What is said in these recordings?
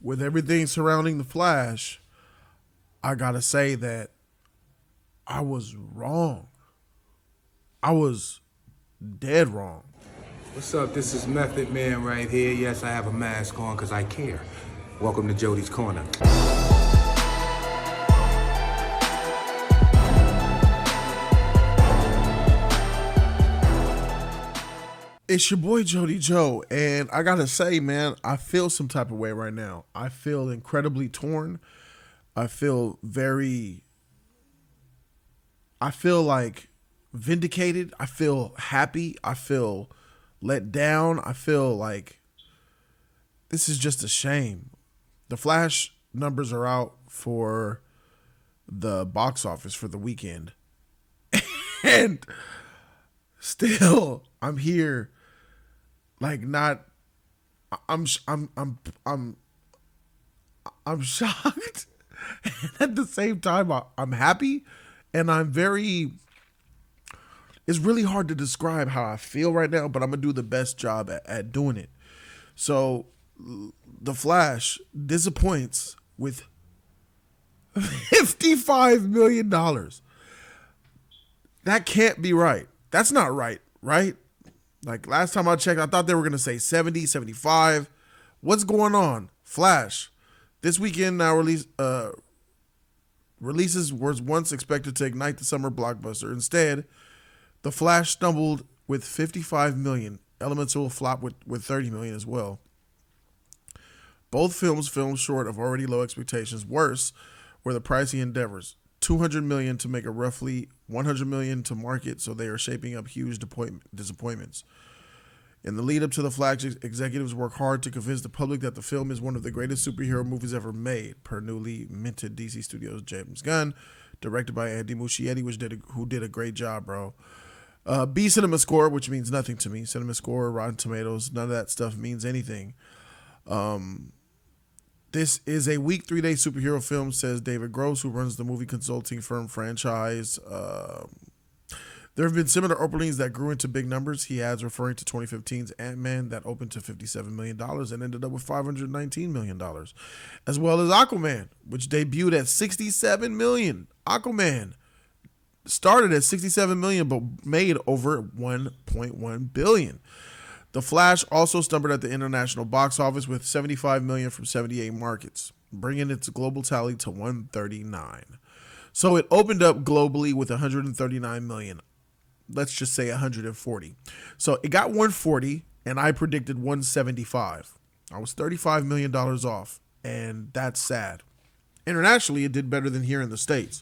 with everything surrounding the Flash, I gotta say that I was wrong. I was dead wrong. What's up? This is Method Man right here. Yes, I have a mask on because I care. Welcome to Jody's Corner. It's your boy Jody Joe, and I gotta say, man, I feel some type of way right now. I feel incredibly torn. I feel like vindicated. I feel happy. I feel let down. I feel like this is just a shame. The Flash numbers are out for the box office for the weekend. And still I'm here like not I'm shocked. And at the same time I'm happy, and it's really hard to describe how I feel right now, but I'm gonna do the best job at doing it. So the Flash disappoints with $55 million. That can't be right. That's not right, right? Like last time I checked, I thought they were going to say 70, 75. What's going on? Flash. This weekend now releases was once expected to ignite the summer blockbuster. Instead, The Flash stumbled with $55 million. Elements will flop with $30 million as well. Both films filmed short of already low expectations. Worse were the pricey endeavors. $200 million to make a roughly $100 million to market, so they are shaping up huge disappointments. In the lead up to The Flash, executives work hard to convince the public that the film is one of the greatest superhero movies ever made, per newly minted DC Studios James Gunn, directed by Andy Muschietti, who did a great job, bro. B Cinema Score, which means nothing to me. Cinema Score, Rotten Tomatoes, none of that stuff means anything. This is a weak 3-day superhero film, says David Gross, who runs the movie consulting firm Franchise. There have been similar openings that grew into big numbers, he adds, referring to 2015's Ant-Man that opened to $57 million and ended up with $519 million, as well as Aquaman, which debuted at $67 million. Aquaman started at $67 million but made over $1.1 billion. The Flash also stumbled at the international box office with $75 million from 78 markets, bringing its global tally to 139. So it opened up globally with 139 million. Let's just say 140. So it got 140, and I predicted 175. I was $35 million off, and that's sad. Internationally, it did better than here in the States.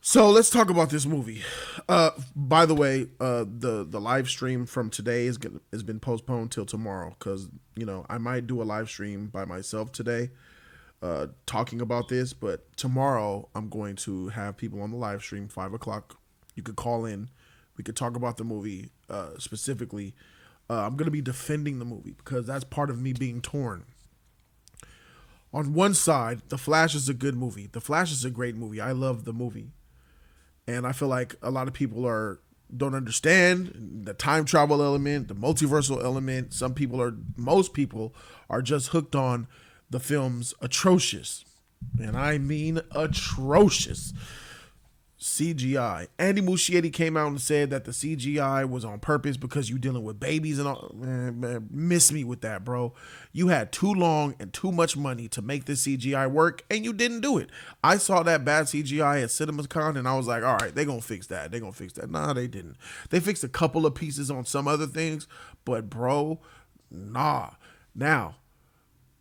So let's talk about this movie. By the way, the live stream from today has been postponed till tomorrow because, I might do a live stream by myself today talking about this. But tomorrow I'm going to have people on the live stream, 5 o'clock. You could call in. We could talk about the movie specifically. I'm going to be defending the movie because that's part of me being torn. On one side, The Flash is a good movie. The Flash is a great movie. I love the movie. And I feel like a lot of people don't understand the time travel element, the multiversal element. Most people are just hooked on the film's atrocious, and I mean atrocious, CGI. Andy Muschietti came out and said that the CGI was on purpose because you're dealing with babies and all. Man, miss me with that, bro. You had too long and too much money to make this CGI work, and you didn't do it. I saw that bad CGI at CinemaCon, and I was like, all right, they're going to fix that. Nah, they didn't. They fixed a couple of pieces on some other things, but, bro, nah. Now,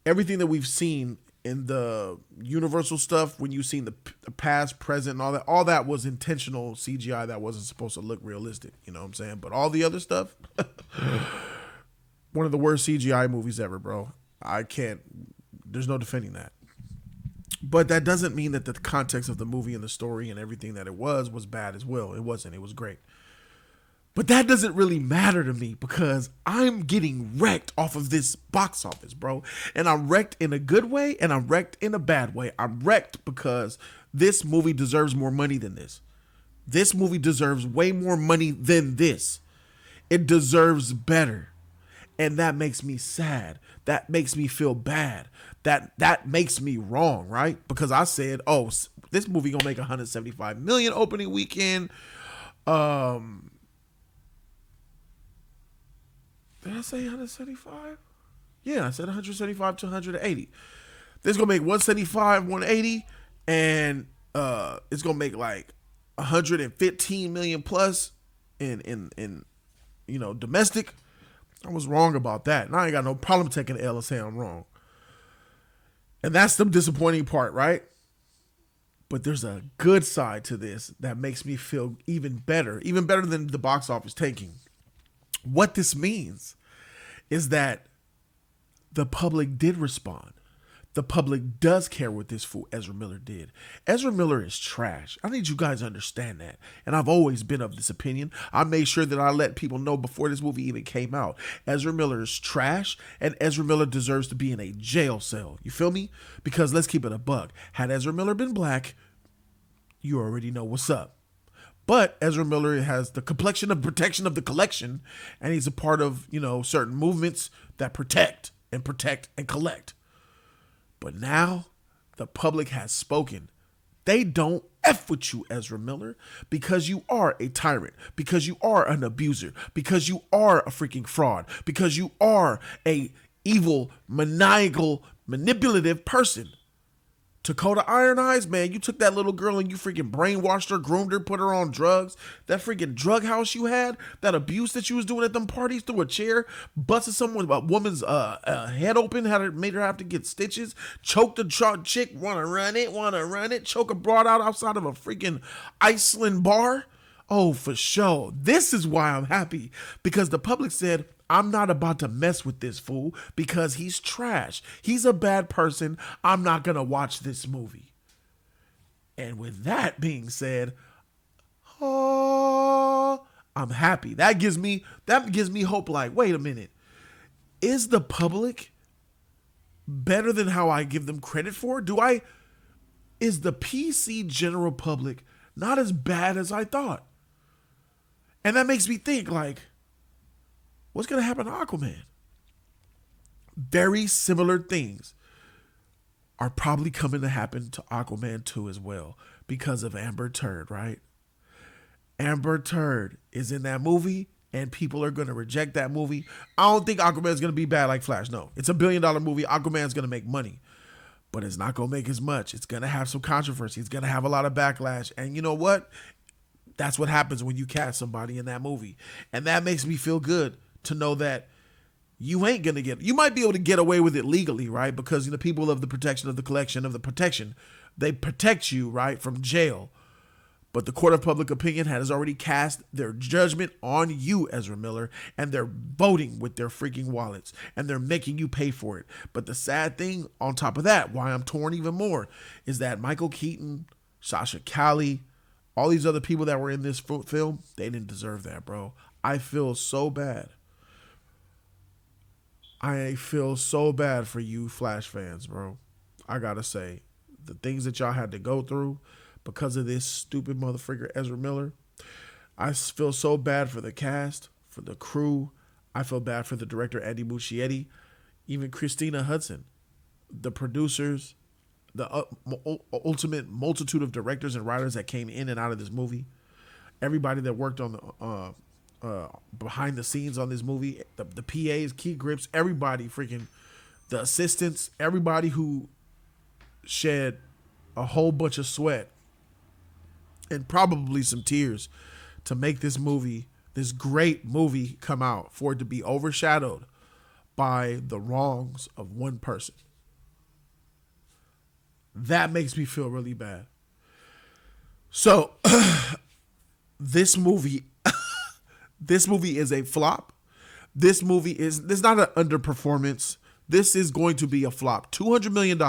everything that we've seen in the Universal stuff, when you've seen the past, present, and all that was intentional CGI that wasn't supposed to look realistic. You know what I'm saying? But all the other stuff, one of the worst CGI movies ever, bro. There's no defending that. But that doesn't mean that the context of the movie and the story and everything that it was bad as well. It wasn't. It was great. But that doesn't really matter to me because I'm getting wrecked off of this box office, bro. And I'm wrecked in a good way and I'm wrecked in a bad way. I'm wrecked because this movie deserves more money than this. This movie deserves way more money than this. It deserves better. And that makes me sad. That makes me feel bad. That makes me wrong, right? Because I said, oh, this movie gonna make 175 million opening weekend. Did I say 175? Yeah, I said 175 to 180. This is gonna make 175, 180, and it's gonna make like 115 million plus in domestic. I was wrong about that, and I ain't got no problem taking the L and saying I'm wrong. And that's the disappointing part, right? But there's a good side to this that makes me feel even better than the box office tanking. What this means is that the public did respond. The public does care what this fool Ezra Miller did. Ezra Miller is trash. I need you guys to understand that. And I've always been of this opinion. I made sure that I let people know before this movie even came out. Ezra Miller is trash, and Ezra Miller deserves to be in a jail cell. You feel me? Because let's keep it a buck. Had Ezra Miller been black, you already know what's up. But Ezra Miller has the complexion of protection of the collection, and he's a part of, certain movements that protect and collect. But now the public has spoken. They don't F with you, Ezra Miller, because you are a tyrant, because you are an abuser, because you are a freaking fraud, because you are a evil, maniacal, manipulative person. Dakota Iron Eyes, man, you took that little girl and you freaking brainwashed her, groomed her, put her on drugs. That freaking drug house you had, that abuse that you was doing at them parties, through a chair, busted a woman's head open, made her have to get stitches, choked a chick, wanna run it, choke a broad outside of a freaking Iceland bar. Oh, for sure. This is why I'm happy, because the public said, I'm not about to mess with this fool because he's trash. He's a bad person. I'm not going to watch this movie. And with that being said, I'm happy. That gives me hope. Like, wait a minute. Is the public better than how I give them credit for? Is the PC general public not as bad as I thought? And that makes me think, like, what's going to happen to Aquaman? Very similar things are probably coming to happen to Aquaman 2 as well because of Amber Turd, right? Amber Turd is in that movie and people are going to reject that movie. I don't think Aquaman is going to be bad like Flash. No, it's $1 billion movie. Aquaman is going to make money, but it's not going to make as much. It's going to have some controversy. It's going to have a lot of backlash. And you know what? That's what happens when you cast somebody in that movie. And that makes me feel good to know that you ain't going to you might be able to get away with it legally, right? Because the people of the protection of the collection of the protection, they protect you, right, from jail. But the court of public opinion has already cast their judgment on you, Ezra Miller, and they're voting with their freaking wallets, and they're making you pay for it. But the sad thing on top of that, why I'm torn even more, is that Michael Keaton, Sasha Calle, all these other people that were in this film, they didn't deserve that, bro. I feel so bad. I feel so bad for you Flash fans, bro. I gotta say, the things that y'all had to go through because of this stupid motherfucker Ezra Miller. I feel so bad for the cast, for the crew. I feel bad for the director Andy Muschietti, even Christina Hudson, the producers, the ultimate multitude of directors and writers that came in and out of this movie, everybody that worked on the behind the scenes on this movie, the PAs, key grips, everybody, freaking the assistants, everybody who shed a whole bunch of sweat and probably some tears to make this movie, this great movie, come out, for it to be overshadowed by the wrongs of one person. That makes me feel really bad. So this movie is a flop. This is not an underperformance. This is going to be a flop. $200 million,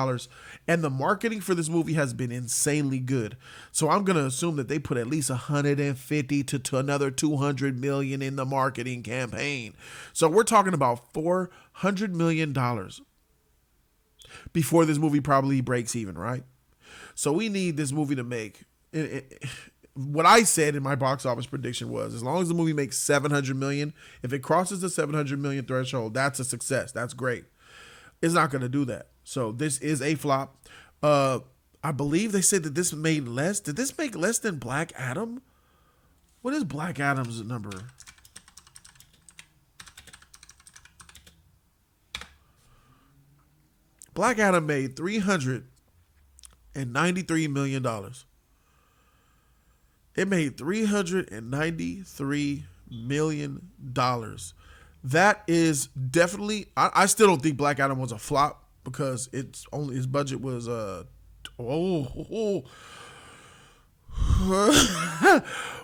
and the marketing for this movie has been insanely good. So I'm going to assume that they put at least 150 to another 200 million in the marketing campaign. So we're talking about $400 million before this movie probably breaks even, right? So we need this movie to make, what I said in my box office prediction was, as long as the movie makes 700 million, if it crosses the 700 million threshold, that's a success. That's great. It's not going to do that. So this is a flop. I believe they said that this made less. Did this make less than Black Adam? What is Black Adam's number? Black Adam made $393 million. It made $393 million. That is definitely. I still don't think Black Adam was a flop because it's only his budget was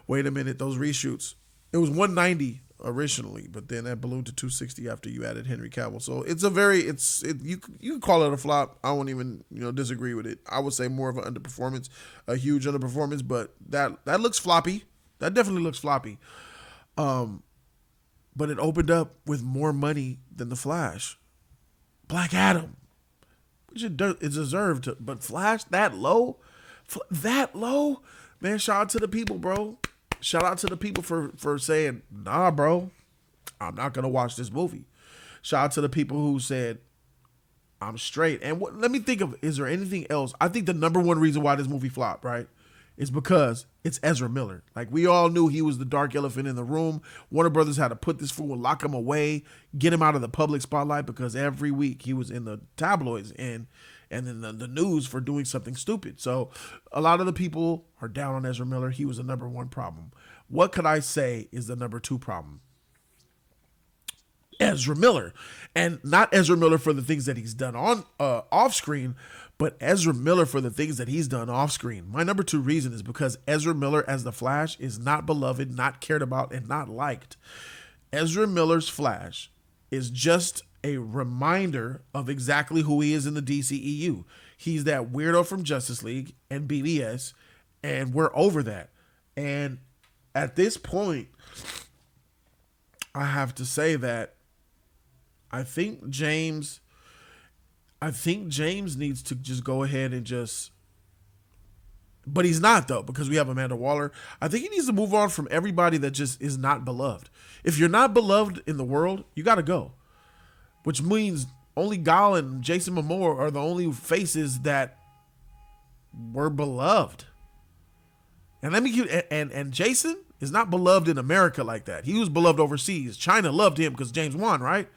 wait a minute, those reshoots. It was 190 originally, but then that ballooned to 260 after you added Henry Cavill. So it's a very you can call it a flop. I won't even disagree with it. I would say more of an underperformance, a huge underperformance, but that looks floppy. That definitely looks floppy. But it opened up with more money than The Flash. Black Adam, which it deserved to, but Flash that low, man. Shout out to the people, bro. Shout out to the people for saying, nah, bro, I'm not going to watch this movie. Shout out to the people who said, I'm straight. And let me think of, is there anything else? I think the number one reason why this movie flopped, right, is because it's Ezra Miller. Like, we all knew he was the dark elephant in the room. Warner Brothers had to put this fool, lock him away, get him out of the public spotlight because every week he was in the tabloids and then the news for doing something stupid. So a lot of the people are down on Ezra Miller. He was the number one problem. What could I say is the number two problem? Ezra Miller. And not Ezra Miller for the things that he's done on off screen, but Ezra Miller for the things that he's done off screen. My number two reason is because Ezra Miller as the Flash is not beloved, not cared about, and not liked. Ezra Miller's Flash is just a reminder of exactly who he is in the DCEU. He's that weirdo from Justice League and BBS, and we're over that. And at this point, I have to say that I think James needs to just go ahead and just, but he's not though, because we have Amanda Waller. I think he needs to move on from everybody that just is not beloved. If you're not beloved in the world, you got to go. Which means only Gal and Jason Momoa are the only faces that were beloved. And let me and Jason is not beloved in America like that. He was beloved overseas. China loved him because James Wan, right?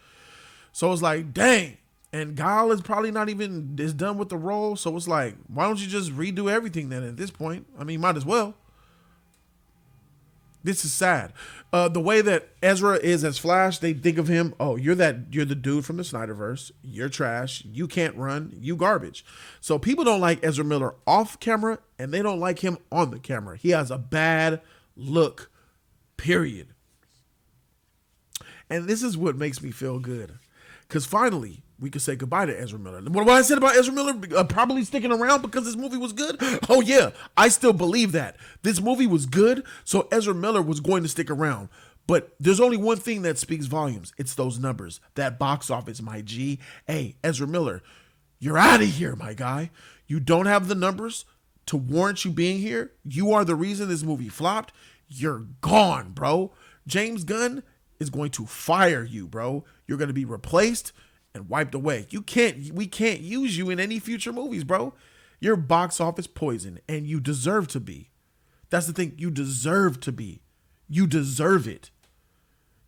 So it's like, dang. And Gal is probably not even is done with the role. So it's like, why don't you just redo everything then at this point? I mean, might as well. This is sad. The way that Ezra is as Flash, they think of him, oh, you're the dude from the Snyderverse. You're trash. You can't run. You garbage. So people don't like Ezra Miller off camera, and they don't like him on the camera. He has a bad look, period. And this is what makes me feel good. Because finally, we could say goodbye to Ezra Miller. What I said about Ezra Miller probably sticking around because this movie was good? Oh, yeah. I still believe that. This movie was good, so Ezra Miller was going to stick around. But there's only one thing that speaks volumes. It's those numbers. That box office, my G. Hey, Ezra Miller, you're out of here, my guy. You don't have the numbers to warrant you being here. You are the reason this movie flopped. You're gone, bro. James Gunn is going to fire you, bro. You're going to be replaced and wiped away. We can't use you in any future movies, bro. You're box office poison, and you deserve to be. That's the thing. You deserve to be. You deserve it.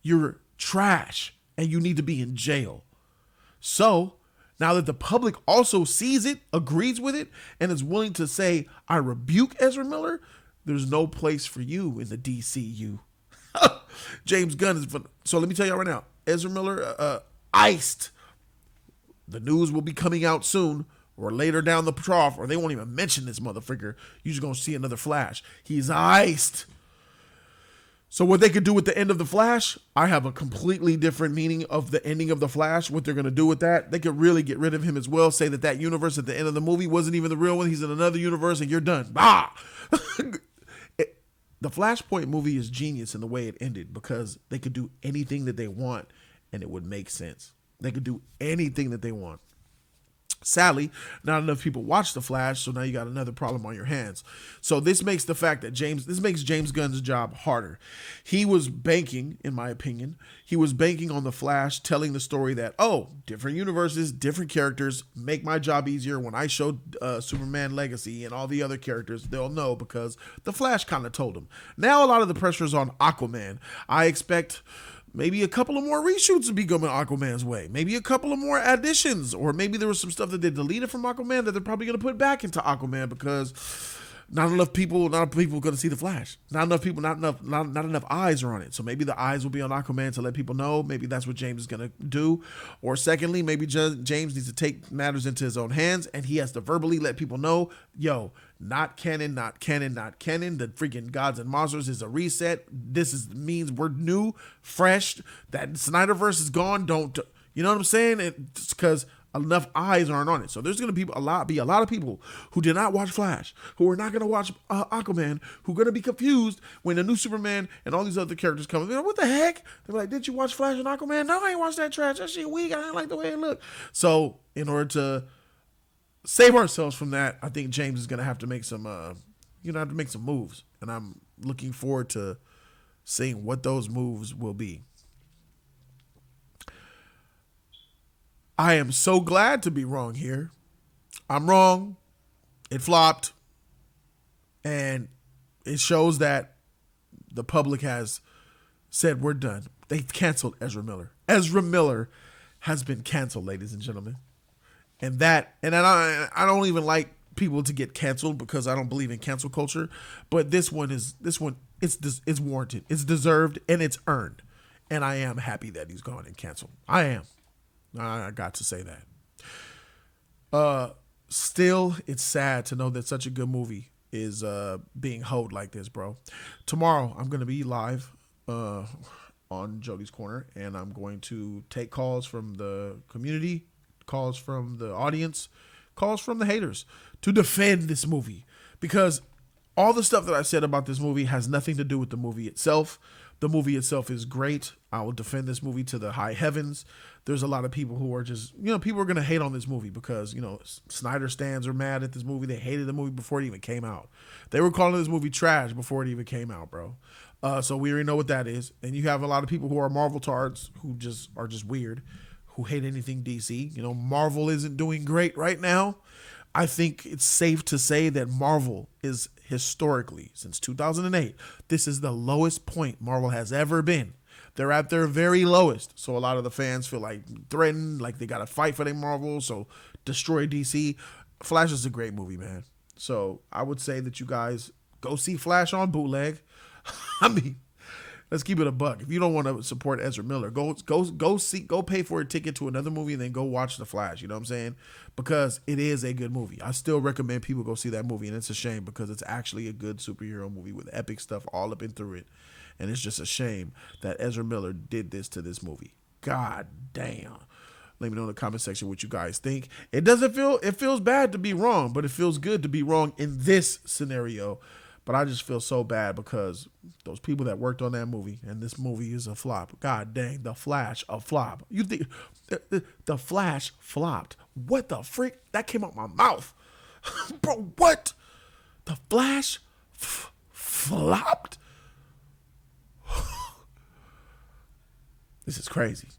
You're trash, and you need to be in jail. So, now that the public also sees it, agrees with it, and is willing to say, I rebuke Ezra Miller, there's no place for you in the DCU. James Gunn is... So let me tell y'all right now, Ezra Miller iced. The news will be coming out soon or later down the trough, or they won't even mention this motherfucker. You're just going to see another Flash. He's iced. So what they could do with the end of the Flash, I have a completely different meaning of the ending of the Flash, what they're going to do with that. They could really get rid of him as well, say that universe at the end of the movie wasn't even the real one. He's in another universe and you're done. Bah! The Flashpoint movie is genius in the way it ended because they could do anything that they want and it would make sense. They could do anything that they want. Sadly, not enough people watch The Flash, so now you got another problem on your hands. So this makes James Gunn's job harder. He was banking, in my opinion, on The Flash telling the story that, oh, different universes, different characters make my job easier. When I show Superman Legacy and all the other characters, they'll know because The Flash kind of told them. Now a lot of the pressure is on Aquaman. I expect maybe a couple of more reshoots to be coming Aquaman's way. Maybe a couple of more additions. Or maybe there was some stuff that they deleted from Aquaman that they're probably going to put back into Aquaman because not enough people going to see The Flash. Not enough eyes are on it. So maybe the eyes will be on Aquaman to let people know. Maybe that's what James is going to do. Or secondly, maybe James needs to take matters into his own hands and he has to verbally let people know, yo, not canon, not canon, not canon. The freaking Gods and Monsters is a reset. Means we're new, fresh. That Snyderverse is gone. Don't, you know what I'm saying? It's because enough eyes aren't on it. So there's going to be a lot of people who did not watch Flash, who are not going to watch Aquaman, who are going to be confused when the new Superman and all these other characters come. They're like, what the heck? They're like, did you watch Flash and Aquaman? No, I ain't watched that trash. That shit weak. I didn't like the way it looked. So in order to save ourselves from that, I think James is going to have to make some, moves. And I'm looking forward to seeing what those moves will be. I am so glad to be wrong here. I'm wrong. It flopped. And it shows that the public has said we're done. They canceled Ezra Miller. Ezra Miller has been canceled, ladies and gentlemen. And I don't even like people to get canceled because I don't believe in cancel culture. But it's warranted. It's deserved and it's earned. And I am happy that he's gone and canceled. I am. I got to say that. Still, it's sad to know that such a good movie is being hoed like this, bro. Tomorrow, I'm going to be live on Jody's Corner, and I'm going to take calls from the community, calls from the audience, calls from the haters to defend this movie. Because all the stuff that I said about this movie has nothing to do with the movie itself. The movie itself is great. I will defend this movie to the high heavens. There's a lot of people who are just, people are going to hate on this movie because, Snyder stans are mad at this movie. They hated the movie before it even came out. They were calling this movie trash before it even came out, bro. So we already know what that is. And you have a lot of people who are Marvel tards who just are just weird, who hate anything DC. Marvel isn't doing great right now. I think it's safe to say that Marvel is historically, since 2008, this is the lowest point Marvel has ever been. They're at their very lowest. So a lot of the fans feel like threatened, like they got to fight for their Marvel, so destroy DC. Flash is a great movie, man. So I would say that you guys go see Flash on bootleg. I mean, let's keep it a buck. If you don't want to support Ezra Miller, go pay for a ticket to another movie and then go watch The Flash. You know what I'm saying? Because it is a good movie. I still recommend people go see that movie, and it's a shame because it's actually a good superhero movie with epic stuff all up and through it. And it's just a shame that Ezra Miller did this to this movie. God damn. Let me know in the comment section what you guys think. It feels bad to be wrong, but it feels good to be wrong in this scenario. But I just feel so bad because those people that worked on that movie, and this movie is a flop. God dang, The Flash, a flop. You think The Flash flopped? What the frick? That came out my mouth. Bro, what? The Flash flopped? This is crazy.